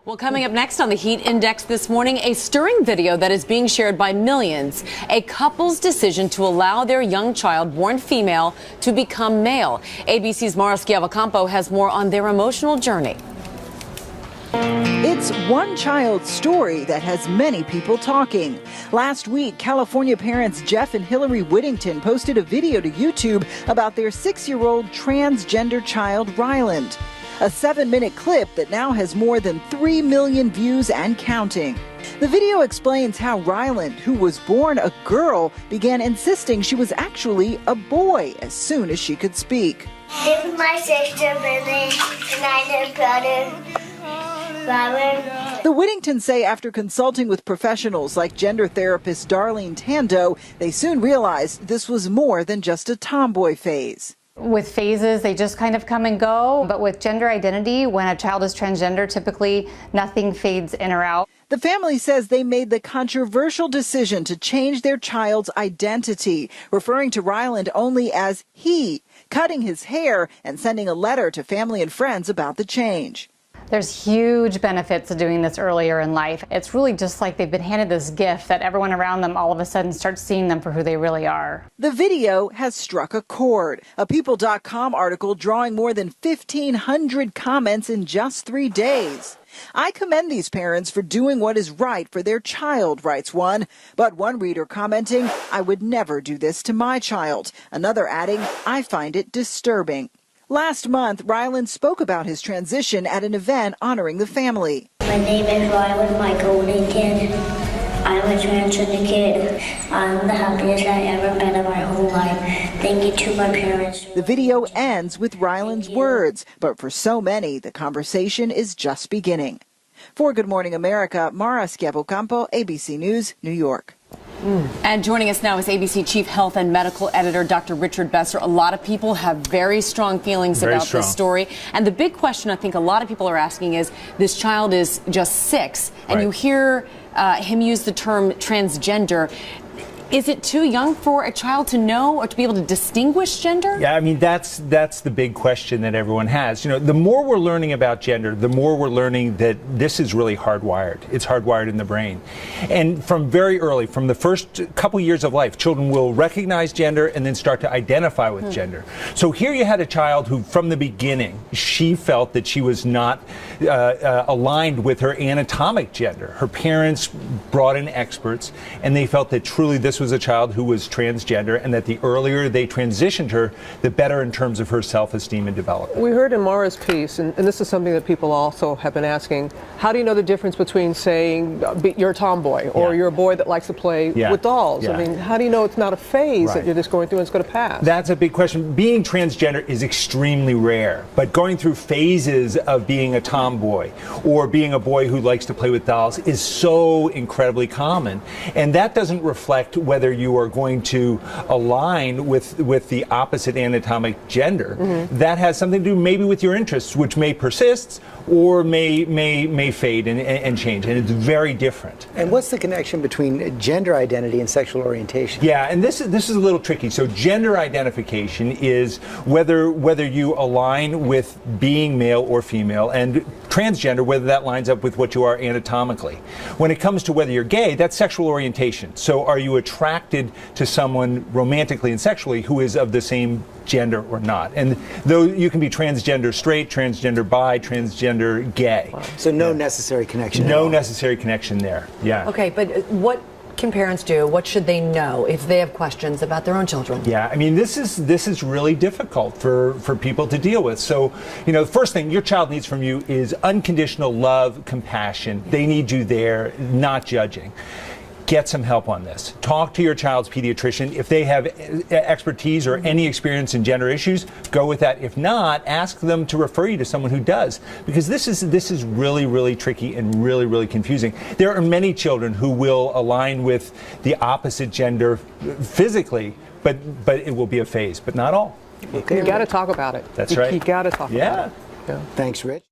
Well, coming up next on the Heat Index this morning, a stirring video that is being shared by millions. A couple's decision to allow their young child, born female, to become male. ABC's Mara Schiavocampo has more on their emotional journey. It's one child's story that has many people talking. Last week, California parents Jeff and Hillary Whittington posted a video to YouTube about their 6-year-old transgender child, Ryland. A 7-minute clip that now has more than 3 million views and counting. The video explains how Ryland, who was born a girl, began insisting she was actually a boy as soon as she could speak. This is my sister, Billy, and I brother, Robert. The Whittingtons say after consulting with professionals like gender therapist Darlene Tando, they soon realized this was more than just a tomboy phase. With phases, they just kind of come and go. But with gender identity, when a child is transgender, typically nothing fades in or out. The family says they made the controversial decision to change their child's identity, referring to Ryland only as he, cutting his hair and sending a letter to family and friends about the change. There's huge benefits to doing this earlier in life. It's really just like they've been handed this gift that everyone around them all of a sudden starts seeing them for who they really are. The video has struck a chord. A People.com article drawing more than 1,500 comments in just 3 days. I commend these parents for doing what is right for their child, writes one. But one reader commenting, I would never do this to my child. Another adding, I find it disturbing. Last month, Ryland spoke about his transition at an event honoring the family. My name is Ryland Michael Whittington. I'm a transgender kid. I'm the happiest I've ever been in my whole life. Thank you to my parents. The video ends with Ryland's words, but for so many, the conversation is just beginning. For Good Morning America, Mara Schiavocampo, ABC News, New York. And joining us now is ABC Chief Health and Medical Editor Dr. Richard Besser. A lot of people have very strong feelings about this story. And the big question I think a lot of people are asking is, this child is just 6, and you hear him use the term transgender. Is it too young for a child to know or to be able to distinguish gender? Yeah, I mean, that's the big question that everyone has. You know, the more we're learning about gender, the more we're learning that this is really hardwired. It's hardwired in the brain. And from very early, from the first couple years of life, children will recognize gender and then start to identify with gender. So here you had a child who, from the beginning, she felt that she was not aligned with her anatomic gender. Her parents brought in experts, and they felt that truly this was a child who was transgender, and that the earlier they transitioned her, the better in terms of her self-esteem and development. We heard in Mara's piece, and this is something that people also have been asking, how do you know the difference between saying you're a tomboy or you're a boy that likes to play with dolls? I mean, how do you know it's not a phase that you're just going through and it's going to pass? That's a big question. Being transgender is extremely rare, but going through phases of being a tomboy or being a boy who likes to play with dolls is so incredibly common. And that doesn't reflect whether you are going to align with the opposite anatomic gender. That has something to do maybe with your interests, which may persist or may fade and change, and it's very different. And what's the connection between gender identity and sexual orientation? Yeah, and this is a little tricky. So gender identification is whether you align with being male or female, and transgender, whether that lines up with what you are anatomically. When it comes to whether you're gay, that's sexual orientation. So are you attracted to someone romantically and sexually who is of the same gender or not? And though you can be transgender straight, transgender bi, transgender gay. So no necessary connection. No necessary connection there. Yeah. Okay, but what can parents do? What should they know if they have questions about their own children? Yeah, I mean, this is really difficult for people to deal with. So, you know, the first thing your child needs from you is unconditional love, compassion. They need you there, not judging. Get some help on this. Talk to your child's pediatrician. If they have expertise or any experience in gender issues, go with that. If not, ask them to refer you to someone who does, because this is really, really tricky and really, really confusing. There are many children who will align with the opposite gender physically, but it will be a phase, but not all. Okay. You got to talk about it. That's right. You got to talk about it. Thanks, Rich.